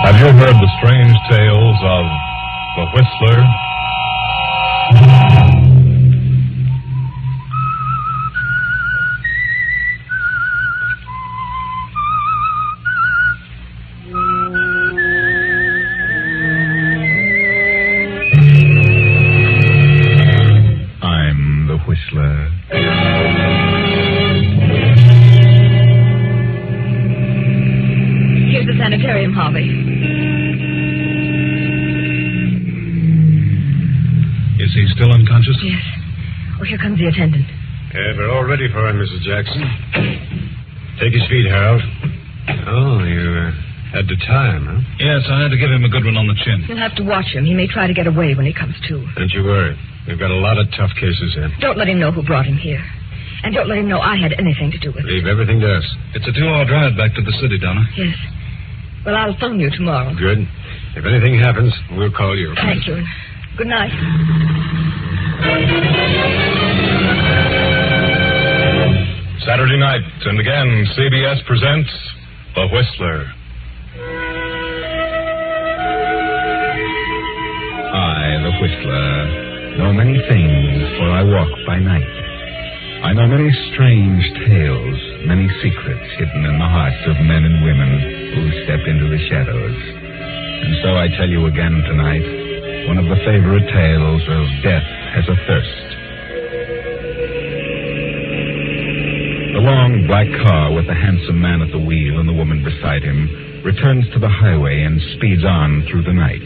Have you heard the strange tales of the Whistler? I'm the Whistler. Here's the sanitarium, Harvey. Is he still unconscious? Yes. Oh, here comes the attendant. We're all ready for him, Mrs. Jackson. Take his feet, Harold. Oh, you had to tie him, huh? Yes, I had to give him a good one on the chin. You'll have to watch him. He may try to get away when he comes to. Don't you worry. We've got a lot of tough cases here. Don't let him know who brought him here. And don't let him know I had anything to do with it. Leave everything to us. It's a 2-hour drive back to the city, Donna. Yes. Well, I'll phone you tomorrow. Good. If anything happens, we'll call you. Thank you. Good night. Saturday night, and again, CBS presents The Whistler. I, the Whistler, know many things, for I walk by night. I know many strange tales, many secrets hidden in the hearts of men and women who step into the shadows. And so I tell you again tonight, one of the favorite tales of Death Has a Thirst. The long black car with the handsome man at the wheel and the woman beside him returns to the highway and speeds on through the night.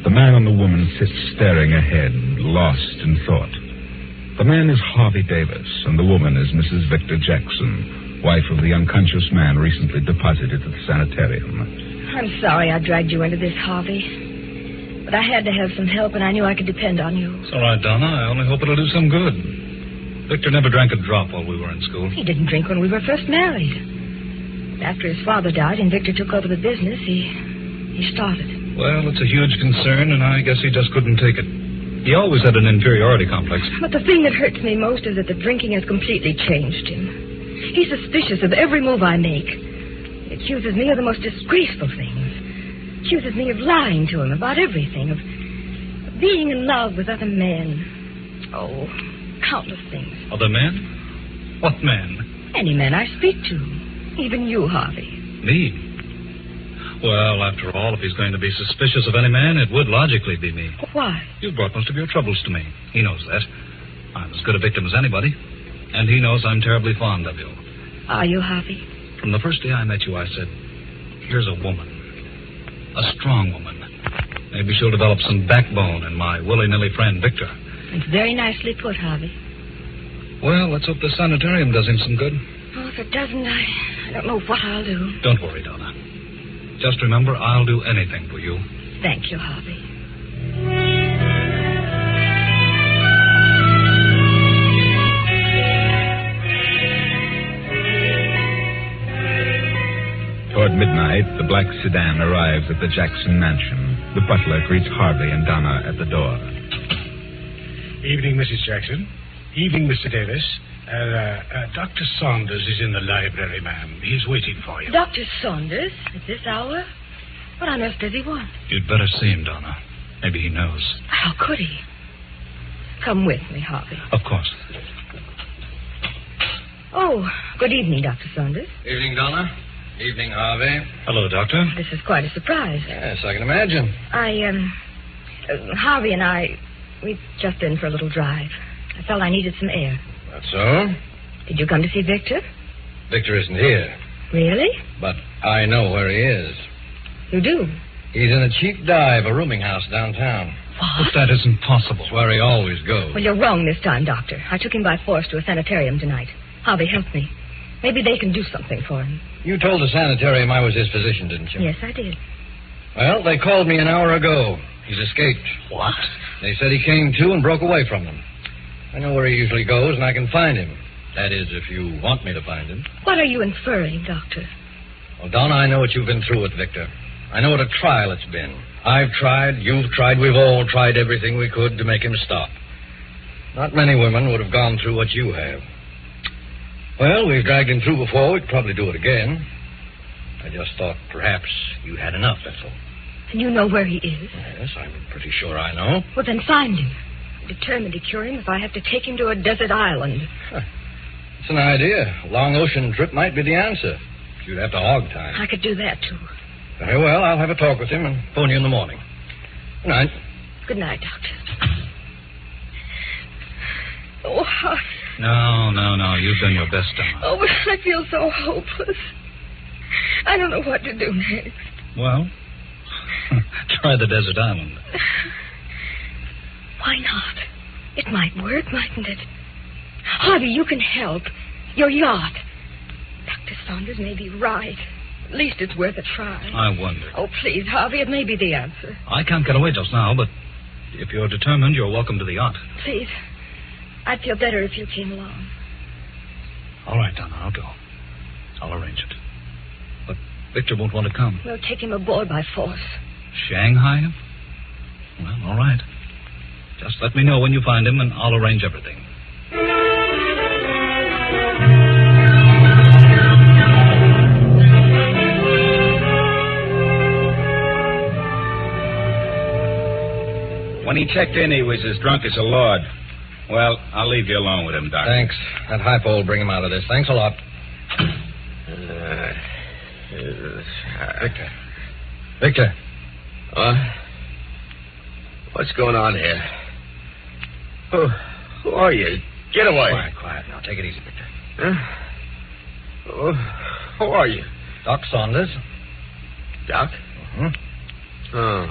The man and the woman sit staring ahead, lost in thought. The man is Harvey Davis, and the woman is Mrs. Victor Jackson, wife of the unconscious man recently deposited at the sanitarium. I'm sorry I dragged you into this, Harvey. But I had to have some help, and I knew I could depend on you. It's all right, Donna. I only hope it'll do some good. Victor never drank a drop while we were in school. He didn't drink when we were first married. After his father died and Victor took over the business, he started. Well, it's a huge concern, and I guess he just couldn't take it. He always had an inferiority complex. But the thing that hurts me most is that the drinking has completely changed him. He's suspicious of every move I make. He accuses me of the most disgraceful things. Accuses me of lying to him about everything, of being in love with other men. Oh, countless things. Other men? What men? Any man I speak to. Even you, Harvey. Me? Well, after all, if he's going to be suspicious of any man, it would logically be me. Why? You've brought most of your troubles to me. He knows that. I'm as good a victim as anybody. And he knows I'm terribly fond of you. Are you, Harvey? From the first day I met you, I said, here's a woman. A strong woman. Maybe she'll develop some backbone in my willy-nilly friend, Victor. It's very nicely put, Harvey. Well, let's hope the sanitarium does him some good. Oh, if it doesn't, I don't know what I'll do. Don't worry, Donna. Just remember, I'll do anything for you. Thank you, Harvey. Toward midnight, the black sedan arrives at the Jackson mansion. The butler greets Harvey and Donna at the door. Evening, Mrs. Jackson. Evening, Mr. Davis. Dr. Saunders is in the library, ma'am. He's waiting for you. Dr. Saunders? At this hour? What on earth does he want? You'd better see him, Donna. Maybe he knows. How could he? Come with me, Harvey. Of course. Oh, good evening, Dr. Saunders. Evening, Donna. Evening, Harvey. Hello, Doctor. This is quite a surprise. Yes, I can imagine. Harvey and I, we've just been for a little drive. I felt I needed some air. That's so? Did you come to see Victor? Victor isn't here. Really? But I know where he is. You do? He's in a cheap dive, a rooming house downtown. But that isn't possible. That's where he always goes. Well, you're wrong this time, Doctor. I took him by force to a sanitarium tonight. Harvey helped me. Maybe they can do something for him. You told the sanitarium I was his physician, didn't you? Yes, I did. Well, they called me an hour ago. He's escaped. What? They said he came to and broke away from them. I know where he usually goes, and I can find him. That is, if you want me to find him. What are you inferring, Doctor? Well, Donna, I know what you've been through with Victor. I know what a trial it's been. I've tried, you've tried, we've all tried everything we could to make him stop. Not many women would have gone through what you have. Well, we've dragged him through before. We'd probably do it again. I just thought perhaps you had enough, that's all. And you know where he is? Yes, I'm pretty sure I know. Well, then find him. I'm determined to cure him if I have to take him to a desert island. It's an idea. A long ocean trip might be the answer. You'd have to hog time. I could do that, too. Very well, I'll have a talk with him and phone you in the morning. Good night. Good night, Doctor. Oh, Harvey. No. You've done your best, Donna. Oh, but I feel so hopeless. I don't know what to do next. Well, try the desert island. Why not? It might work, mightn't it? Harvey, you can help. Your yacht. Dr. Saunders may be right. At least it's worth a try. I wonder. Oh, please, Harvey, it may be the answer. I can't get away just now, but if you're determined, you're welcome to the yacht. Please. I'd feel better if you came along. All right, Donna, I'll go. I'll arrange it. But Victor won't want to come. We'll take him aboard by force. Shanghai him? Well, all right. Just let me know when you find him, and I'll arrange everything. When he checked in, he was as drunk as a lord. Well, I'll leave you alone with him, Doctor. Thanks. That hypo will bring him out of this. Thanks a lot. Victor. What's going on here? Who are you? Get away. Quiet now. Take it easy, Victor. Huh? Who are you? Doc Saunders. Doc? Mm-hmm. Oh,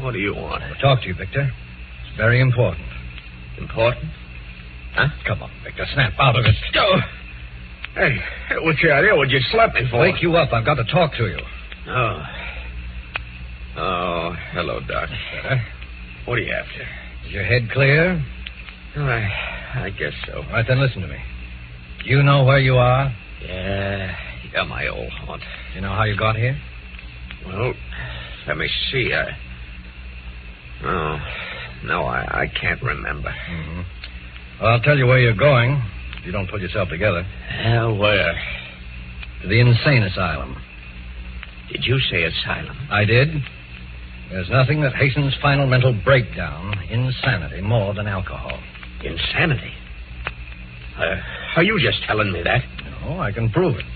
what do you want? I'll talk to you, Victor. It's very important. Important? Huh? Come on, Victor. Snap out of it. Oh. Hey, what's your idea? What'd you slap me for? Wake you up. I've got to talk to you. Oh, hello, Doc. Better. What are you after? Is your head clear? I guess so. All right, then listen to me. Do you know where you are? Yeah, my old haunt. Do you know how you got here? Well, let me see. I can't remember. Mm-hmm. Well, I'll tell you where you're going if you don't pull yourself together. Where? To the insane asylum. Did you say asylum? I did. There's nothing that hastens final mental breakdown, insanity, more than alcohol. Insanity? Are you just telling me that? No, I can prove it.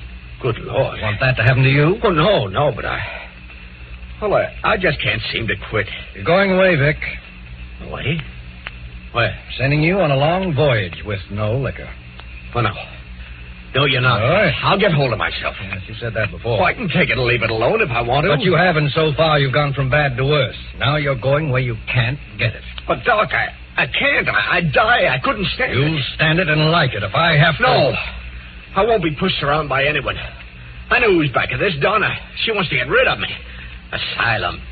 Good Lord. Want that to happen to you? Oh, no, but I just can't seem to quit. You're going away, Vic. Away? Where? Sending you on a long voyage with no liquor. Oh, no. No, you're not. All right. I'll get hold of myself. Yes, you said that before. Oh, I can take it and leave it alone if I want to. But you haven't so far. You've gone from bad to worse. Now you're going where you can't get it. But, Doc, I can't. I'd die. I couldn't stand it. You'll stand it and like it if I have to. No. I won't be pushed around by anyone. I know who's back of this, Donna. She wants to get rid of me. Asylum.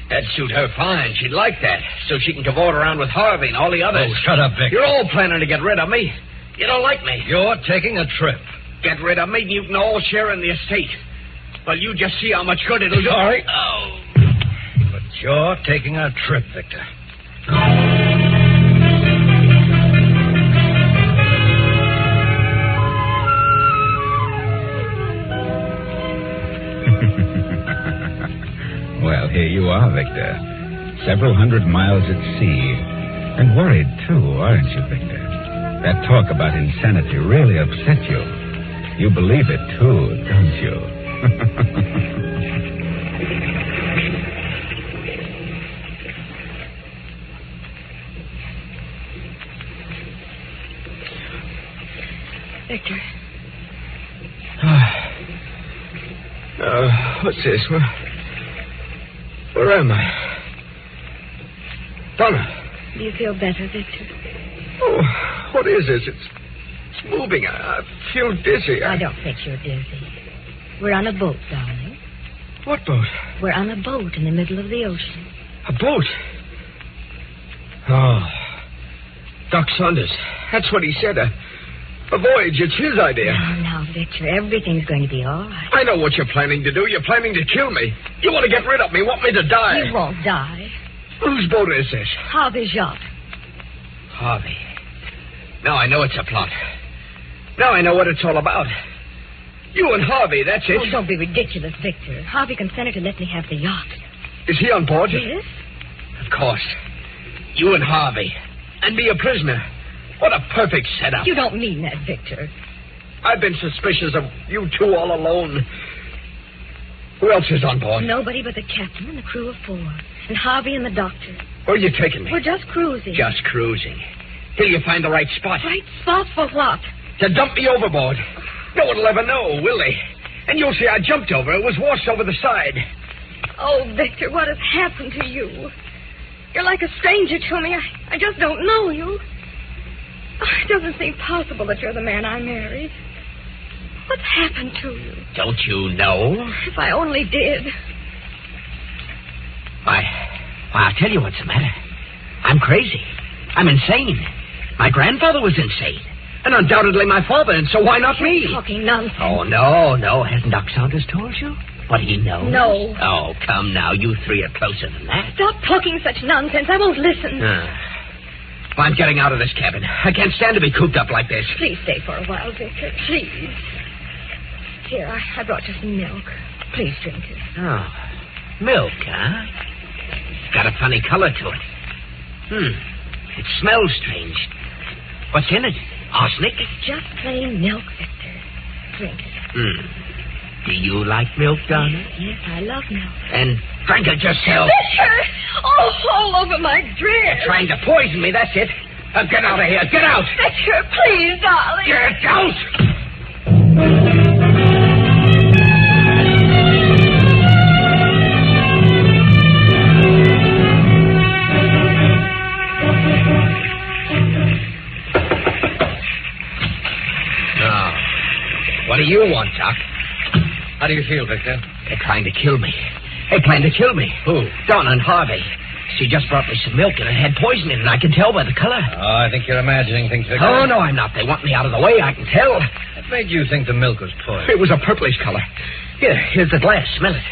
That'd suit her fine. She'd like that. So she can cavort around with Harvey and all the others. Oh, shut up, Vic. You're all planning to get rid of me. You don't like me. You're taking a trip. Get rid of me, and you can all share in the estate. Well, you just see how much good it'll do. Sorry. Oh. But you're taking a trip, Victor. Well, here you are, Victor. Several hundred miles at sea. And worried, too, aren't you, Victor? That talk about insanity really upset you. You believe it, too, don't you? Victor. What's this? Where am I? Donna. Do you feel better, Victor? Oh, what is this? It's moving. I feel dizzy. I don't think you're dizzy. We're on a boat, darling. What boat? We're on a boat in the middle of the ocean. A boat? Oh. Doc Saunders. That's what he said. A voyage. It's his idea. Now, Victor, everything's going to be all right. I know what you're planning to do. You're planning to kill me. You want to get rid of me. Want me to die. You won't die. Whose boat is this? Harvey's yacht. Harvey. Now I know it's a plot. Now I know what it's all about. You and Harvey, that's it. Oh, don't be ridiculous, Victor. Harvey consented to let me have the yacht. Is he on board? Yes? Of course. You and Harvey. And be a prisoner. What a perfect setup. You don't mean that, Victor. I've been suspicious of you two all alone. Who else is on board? Nobody but the captain and the crew of 4. And Harvey and the doctor. Where are you taking me? We're just cruising. Just cruising. Till you find the right spot. Right spot for what? To dump me overboard. No one will ever know, will they? And you'll see I jumped over. It was washed over the side. Oh, Victor, what has happened to you? You're like a stranger to me. I just don't know you. Oh, it doesn't seem possible that you're the man I married. What's happened to you? Don't you know? If I only did. Why, I'll tell you what's the matter. I'm crazy. I'm insane. My grandfather was insane. And undoubtedly my father, and so why not me? You're talking nonsense. Oh, no. Hasn't Doc Saunders told you what he knows? No. Oh, come now. You three are closer than that. Stop talking such nonsense. I won't listen. Well, I'm getting out of this cabin. I can't stand to be cooped up like this. Please stay for a while, Victor. Please. Here, I brought you some milk. Please drink it. Oh, milk, huh? It's got a funny color to it. It smells strange. What's in it? Arsenic? It's just plain milk, Victor. Drink it. Do you like milk, Donna? Yes, I love milk. And drink it yourself. Victor! Oh, all over my dress. You're trying to poison me, that's it. Get out of here. Get out. Victor, please, darling. Get out! What do you want, Doc? How do you feel, Victor? They're trying to kill me. They plan to kill me. Who? Donna and Harvey. She just brought me some milk and it had poison in it. I can tell by the color. Oh, I think you're imagining things, Victor. Oh, no, I'm not. They want me out of the way. I can tell. What made you think the milk was poison? It was a purplish color. Here's the glass. Smell it.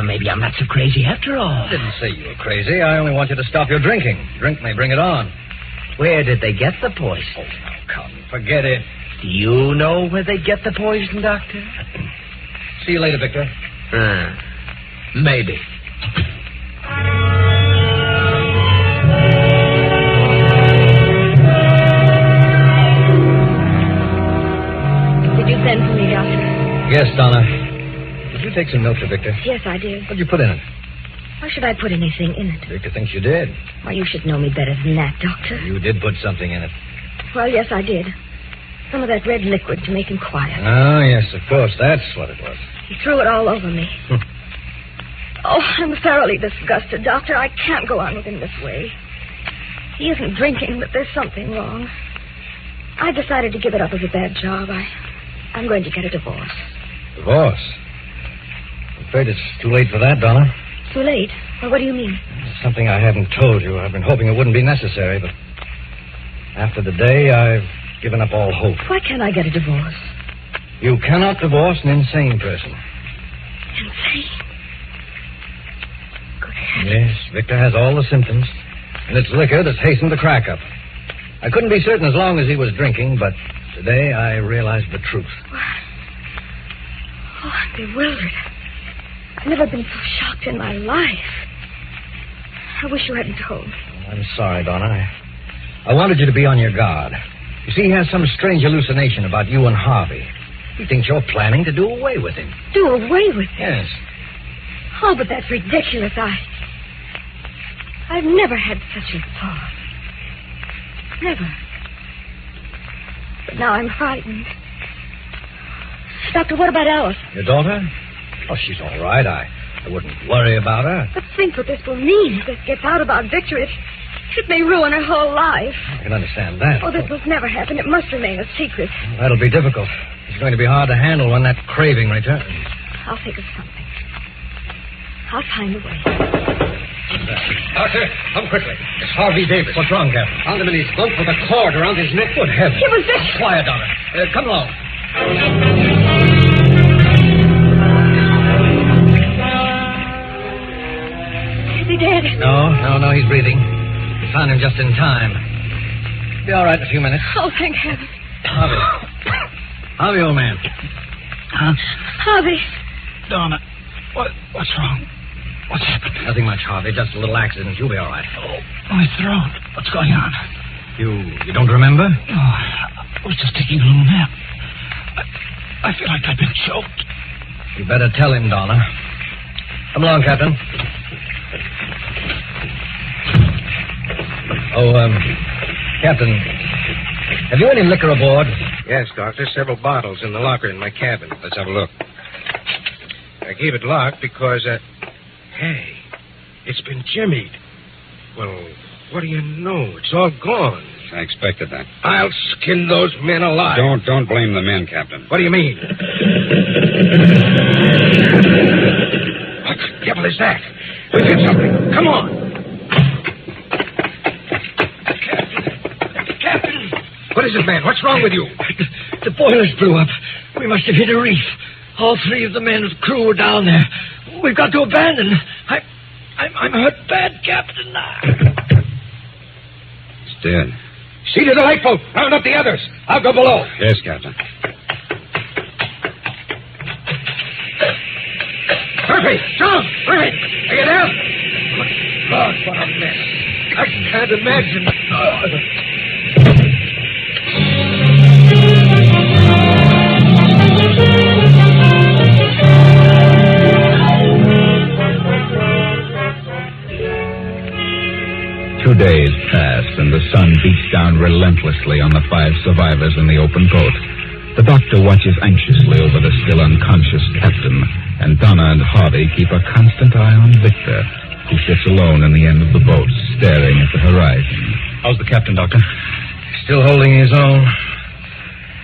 Maybe I'm not so crazy after all. I didn't say you were crazy. I only want you to stop your drinking. Drink may bring it on. Where did they get the poison? Oh, now, come. Forget it. Do you know where they get the poison, Doctor? See you later, Victor. Maybe. Did you send for me, Doctor? Yes, Donna. Did you take some milk to Victor? Yes, I did. What did you put in it? Why should I put anything in it? Victor thinks you did. Why, you should know me better than that, Doctor. You did put something in it. Well, yes, I did. Some of that red liquid to make him quiet. Oh, yes, of course. That's what it was. He threw it all over me. Oh, I'm thoroughly disgusted, Doctor. I can't go on with him this way. He isn't drinking, but there's something wrong. I decided to give it up as a bad job. I'm going to get a divorce. Divorce? I'm afraid it's too late for that, Donna. Too late? Well, what do you mean? It's something I haven't told you. I've been hoping it wouldn't be necessary, but after the day, I've given up all hope. Why can't I get a divorce? You cannot divorce an insane person. Insane? Good heavens. Yes, Victor has all the symptoms, and it's liquor that's hastened the crack up. I couldn't be certain as long as he was drinking, but today I realized the truth. What? Oh, I'm bewildered. I've never been so shocked in my life. I wish you hadn't told me. I'm sorry, Donna. I wanted you to be on your guard. You see, he has some strange hallucination about you and Harvey. He thinks you're planning to do away with him. Do away with him? Yes. Oh, but that's ridiculous. I've never had such a thought. Never. But now I'm frightened. Doctor, what about Alice? Your daughter? Oh, she's all right. I wouldn't worry about her. But think what this will mean if this gets out about Victor. It may ruin her whole life. I can understand that. Oh, this must never happen. It must remain a secret. That'll be difficult. It's going to be hard to handle when that craving returns. I'll think of something. I'll find a way. Doctor, come quickly. It's Harvey Davis. What's wrong, Captain? Found him in his bunk with a cord around his neck. Good heavens. It was Victor. Quiet, Donna. Come along. Is he dead? No, he's breathing. We found him just in time. Be all right in a few minutes. Oh, thank heaven. Harvey. Harvey, old man. Huh? Harvey. Donna, what's wrong? What's happened? Nothing much, Harvey. Just a little accident. You'll be all right. Oh, my throat. What's going on? You don't remember? Oh, I was just taking a little nap. I feel like I've been choked. You better tell him, Donna. Come along, Captain. Oh, Captain, have you any liquor aboard? Yes, Doctor. Several bottles in the locker in my cabin. Let's have a look. I keep it locked because, hey, it's been jimmied. Well, what do you know? It's all gone. I expected that. I'll skin those men alive. Don't blame the men, Captain. What do you mean? What the devil is that? We've hit something. Come on. Captain! What is it, man? What's wrong with you? The boilers blew up. We must have hit a reef. All three of the men of the crew were down there. We've got to abandon. I'm hurt bad, Captain. It's dead. See to the lifeboat. Round up the others. I'll go below. Yes, Captain. Murphy! John! Murphy! Are you there? God, what a mess. I can't imagine. 2 days pass, and the sun beats down relentlessly on the 5 survivors in the open boat. The doctor watches anxiously over the still unconscious captain, and Donna and Harvey keep a constant eye on Victor, who sits alone in the end of the boat, staring at the horizon. How's the captain, Doctor? Still holding his own.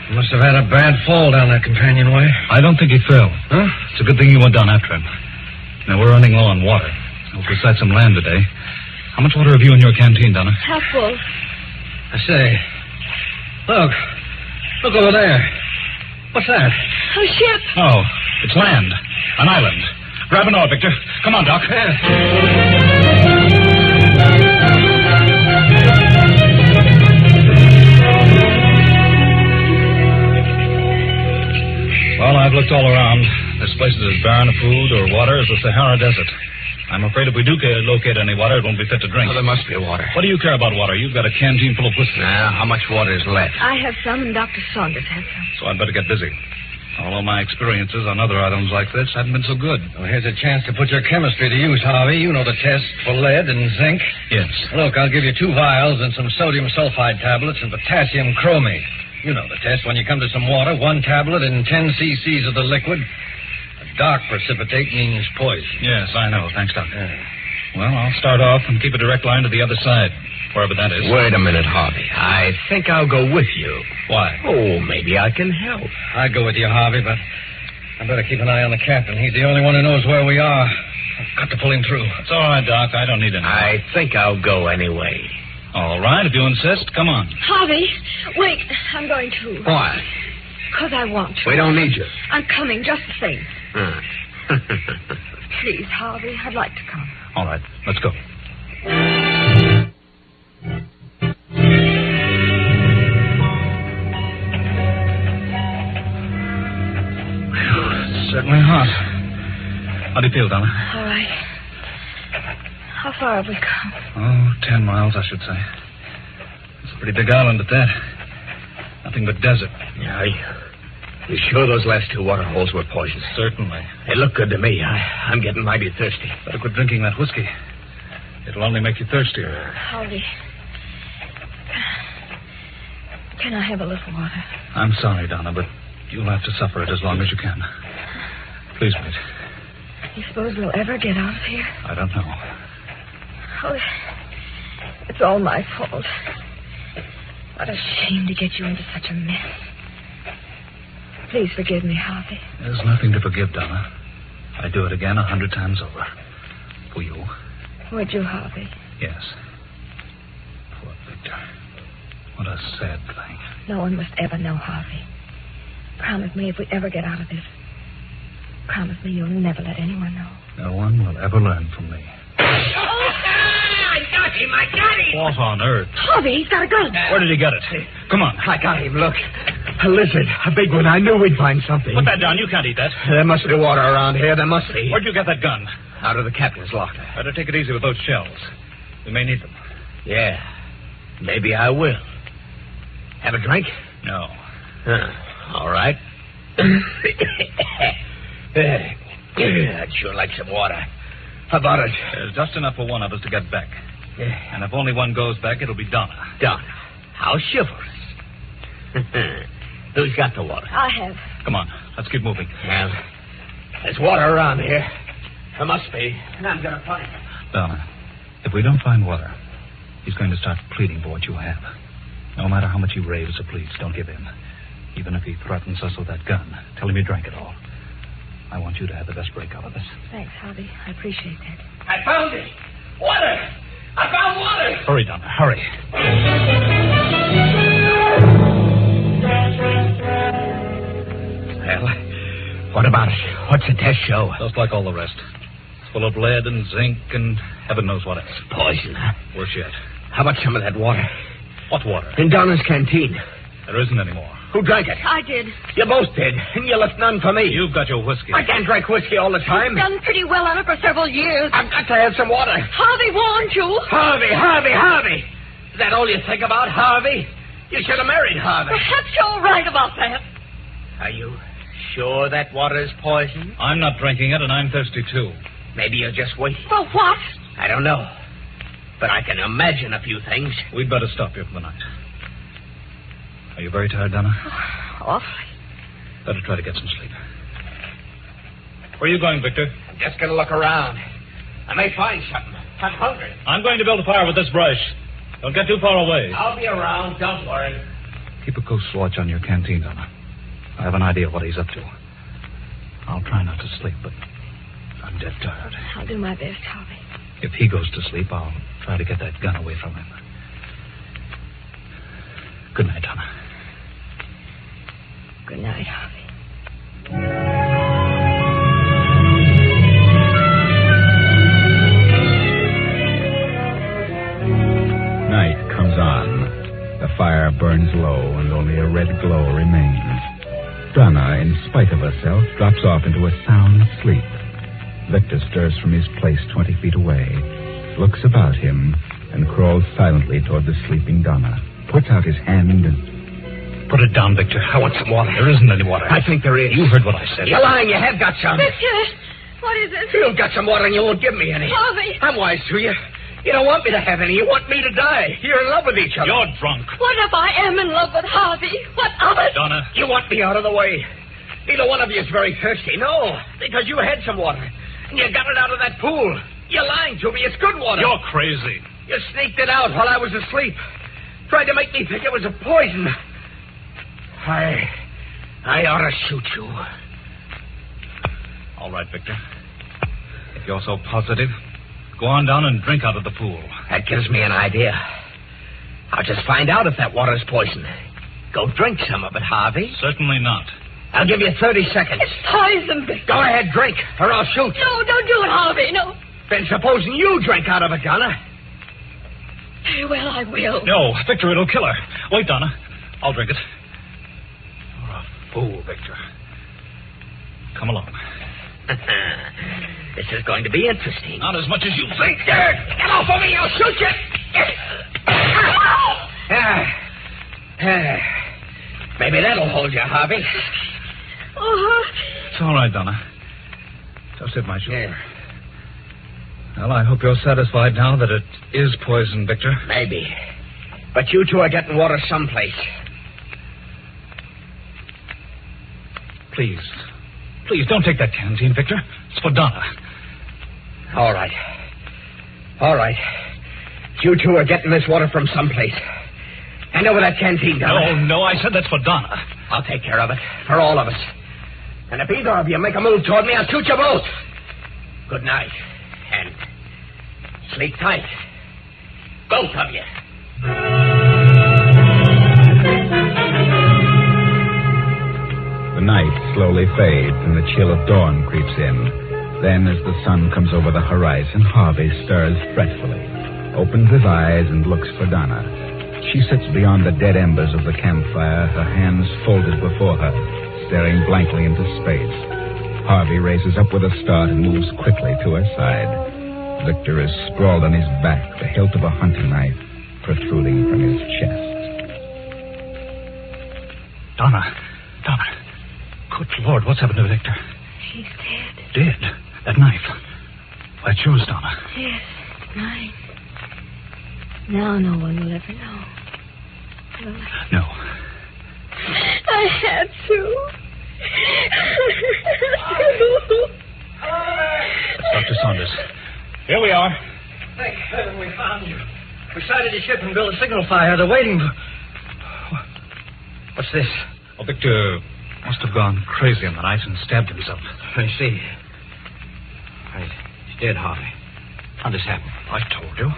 He must have had a bad fall down that companionway. I don't think he fell. Huh? It's a good thing you went down after him. Now, we're running low on water. Hope we sight some land today. How much water have you in your canteen, Donna? Half full. I say, look over there. What's that? A ship. Oh, it's land. An island. Grab an oar, Victor. Come on, Doc. Well, I've looked all around. This place is as barren of food or water as the Sahara Desert. I'm afraid if we do locate any water, it won't be fit to drink. Oh, there must be water. What do you care about water? You've got a canteen full of whiskey. Now, how much water is left? I have some, and Dr. Saunders has some. So I'd better get busy. Although my experiences on other items like this haven't been so good. Well, here's a chance to put your chemistry to use, Harvey. You know the test for lead and zinc. Yes. Look, I'll give you 2 vials and some sodium sulfide tablets and potassium chromate. You know the test. When you come to some water, 1 tablet in 10 cc's of the liquid. A dark precipitate means poison. Yes, I know. Thanks, Doctor. Well, I'll start off and keep a direct line to the other side, wherever that is. Wait a minute, Harvey. I think I'll go with you. Why? Oh, maybe I can help. I'd go with you, Harvey, but I better keep an eye on the captain. He's the only one who knows where we are. I've got to pull him through. It's all right, Doc. I don't need any. I think I'll go anyway. All right, if you insist, come on. Harvey, wait. I'm going to. Why? Because I want to. We don't need you. I'm coming just the same. Huh. Please, Harvey, I'd like to come. All right, let's go. It's certainly hot. How do you feel, Donna? All right. How far have we come? Oh, 10 miles, I should say. It's a pretty big island at that. Nothing but desert. Yeah, you sure those last 2 water holes were poisoned? Certainly. They look good to me. I'm getting mighty thirsty. Better quit drinking that whiskey. It'll only make you thirstier. Harvey, can I have a little water? I'm sorry, Donna, but you'll have to suffer it as long as you can. Please wait. You suppose we'll ever get out of here? I don't know. Oh, it's all my fault. What a shame to get you into such a mess. Please forgive me, Harvey. There's nothing to forgive, Donna. I'd do it again 100 times over. For you. Would you, Harvey? Yes. Poor Victor. What a sad thing. No one must ever know, Harvey. Promise me if we ever get out of this. Promise me you'll never let anyone know. No one will ever learn from me. I got him. What on earth? Harvey, he's got a gun. Where did he get it? Come on. I got him. Look. A lizard. A big one. I knew we'd find something. Put that down. You can't eat that. There must be water around here. There must be. Where'd you get that gun? Out of the captain's locker. Better take it easy with those shells. We may need them. Yeah. Maybe I will. Have a drink? No. All right. I'd sure like some water. How about it? There's just enough for one of us to get back. Yeah. And if only one goes back, it'll be Donna. Donna. How chivalrous. Who's got the water? I have. Come on. Let's keep moving. Well, there's water around here. There must be. And I'm going to find it. Donna, if we don't find water, he's going to start pleading for what you have. No matter how much he raves or pleads, don't give in. Even if he threatens us with that gun, tell him you drank it all. I want you to have the best break out of this. Thanks, Harvey. I appreciate that. I found it. Water. I found water. Hurry, Donna. Hurry. Well, what about it? What's the test show? Just like all the rest. It's full of lead and zinc and heaven knows what else. Poison, huh? Worse yet. How about some of that water? What water? In Donna's canteen. There isn't any more. Who drank it? I did. You both did, and you left none for me. You've got your whiskey. I can't drink whiskey all the time. Done pretty well on it for several years. I've got to have some water. Harvey warned you. Harvey. Is that all you think about, Harvey? You should have married Harvey. Perhaps you're right about that. Are you sure that water is poison? I'm not drinking it, and I'm thirsty, too. Maybe you're just waiting. For what? I don't know. But I can imagine a few things. We'd better stop here for the night. Are you very tired, Donna? Awfully. Better try to get some sleep. Where are you going, Victor? I'm just going to look around. I may find something. I'm hungry. I'm going to build a fire with this brush. Don't get too far away. I'll be around. Don't worry. Keep a close watch on your canteen, Donna. I have an idea of what he's up to. I'll try not to sleep, but I'm dead tired. I'll do my best, Harvey. If he goes to sleep, I'll try to get that gun away from him. Good night, Donna. Good night, Harvey. Night comes on. The fire burns low, and only a red glow remains. Donna, in spite of herself, drops off into a sound sleep. Victor stirs from his place 20 feet away, looks about him, and crawls silently toward the sleeping Donna. Puts out his hand and... Put it down, Victor. I want some water. There isn't any water. I think there is. You heard what I said. You're lying. You have got some. Victor, what is it? You've got some water and you won't give me any. Harvey. I'm wise to you. You don't want me to have any. You want me to die. You're in love with each other. You're drunk. What if I am in love with Harvey? What of it? Donna. You want me out of the way. Neither one of you is very thirsty. No, because you had some water. And you got it out of that pool. You're lying to me. It's good water. You're crazy. You sneaked it out while I was asleep. Tried to make me think it was a poison. I ought to shoot you. All right, Victor. If you're so positive, go on down and drink out of the pool. That gives me an idea. I'll just find out if that water's poison. Go drink some of it, Harvey. Certainly not. I'll give you 30 seconds. It's poison, Victor. Go ahead, drink, or I'll shoot. No, don't do it, Harvey. No. Then supposing you drink out of it, Donna. Very well, I will. No, Victor, it'll kill her. Wait, Donna. I'll drink it. You're a fool, Victor. Come along. This is going to be interesting. Not as much as you think. Get off of me, I'll shoot you. Maybe that'll hold you, Harvey. Oh, It's all right, Donna. Just hit my shoulder. Well, I hope you're satisfied now that it is poison, Victor. Maybe. But you two are getting water someplace. Please. Please, don't take that canteen, Victor. It's for Donna. All right. You two are getting this water from someplace. Hand over that canteen, Donna. No, I said that's for Donna. I'll take care of it. For all of us. And if either of you make a move toward me, I'll shoot you both. Good night. And sleep tight. Both of you. The night slowly fades and the chill of dawn creeps in. Then, as the sun comes over the horizon, Harvey stirs fretfully, opens his eyes and looks for Donna. She sits beyond the dead embers of the campfire, her hands folded before her, staring blankly into space. Harvey raises up with a start and moves quickly to her side. Victor is sprawled on his back, the hilt of a hunting knife protruding from his chest. Donna. Good Lord, what's happened to Victor? He's dead. Dead? That knife. Why, it's yours, Donna. Yes, mine. Now no one will ever know. Will I? No. I had to. Dr. Saunders. Here we are. Thank heaven we found you. We sighted your ship and built a signal fire. They're waiting for... What's this? Oh, Victor must have gone crazy in the night and stabbed himself. I see. Right. He's dead, Harvey. How'd this happen? I told you.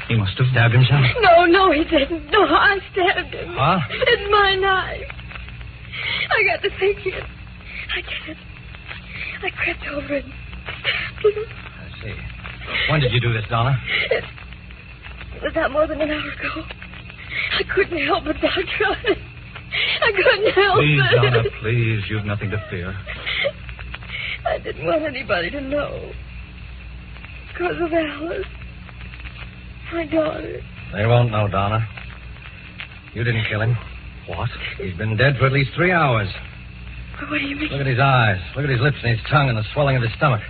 He must have Stabbed himself? No, he didn't. No, I stabbed him. Huh? It's my knife. I got to thinking. I did it. I crept over and stabbed him. I see. When did you do this, Donna? It was not more than an hour ago. I couldn't help it, Doctor. I couldn't help Please, it. Donna, please. You've nothing to fear. I didn't want anybody to know. Because of Alice. My daughter. They won't know, Donna. You didn't kill him. What? He's been dead for at least 3 hours. What do you mean? Look at his eyes. Look at his lips and his tongue and the swelling of his stomach.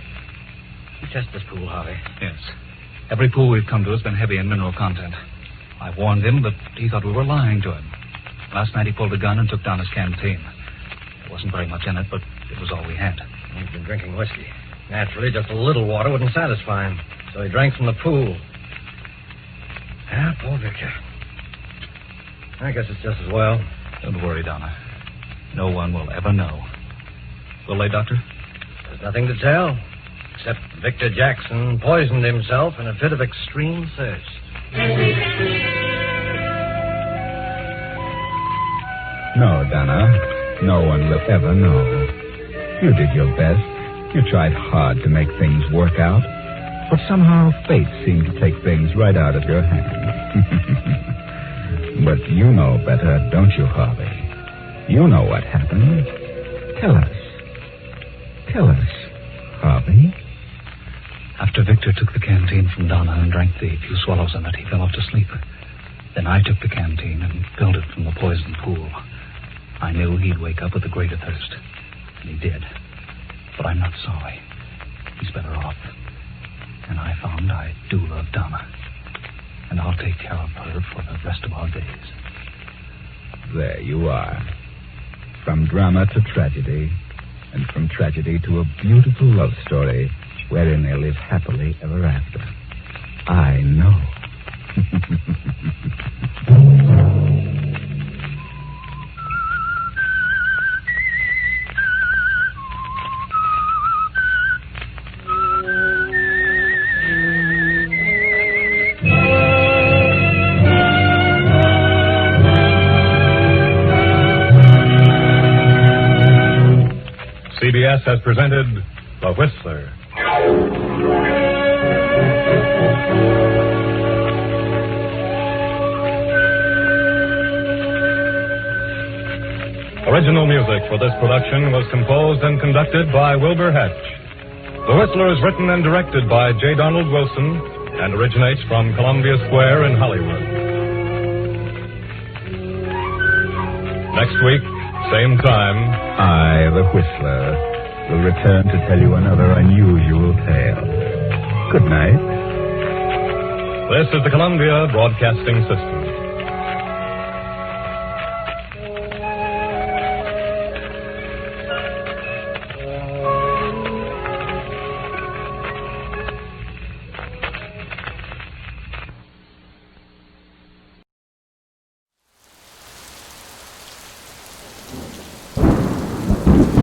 You test this pool, Harvey. Yes. Every pool we've come to has been heavy in mineral content. I've warned him, but he thought we were lying to him. Last night he pulled a gun and took down his canteen. There wasn't very much in it, but it was all we had. He's been drinking whiskey. Naturally, just a little water wouldn't satisfy him. So he drank from the pool. Ah, poor Victor. I guess it's just as well. Don't worry, Donna. No one will ever know. Will they, Doctor? There's nothing to tell. Except Victor Jackson poisoned himself in a fit of extreme thirst. No, Donna. No one will ever know. You did your best. You tried hard to make things work out. But somehow fate seemed to take things right out of your hands. But you know better, don't you, Harvey? You know what happened. Tell us. Tell us, Harvey. After Victor took the canteen from Donna and drank the few swallows in it, he fell off to sleep. Then I took the canteen and filled it from the poisoned pool. I knew he'd wake up with a greater thirst. And he did. But I'm not sorry. He's better off. And I found I do love Donna. And I'll take care of her for the rest of our days. There you are. From drama to tragedy, and from tragedy to a beautiful love story wherein they live happily ever after. I know. CBS has presented The Whistler. Original music for this production was composed and conducted by Wilbur Hatch. The Whistler is written and directed by J. Donald Wilson and originates from Columbia Square in Hollywood. Next week, same time, I, the Whistler, will return to tell you another unusual tale. Good night. This is the Columbia Broadcasting System.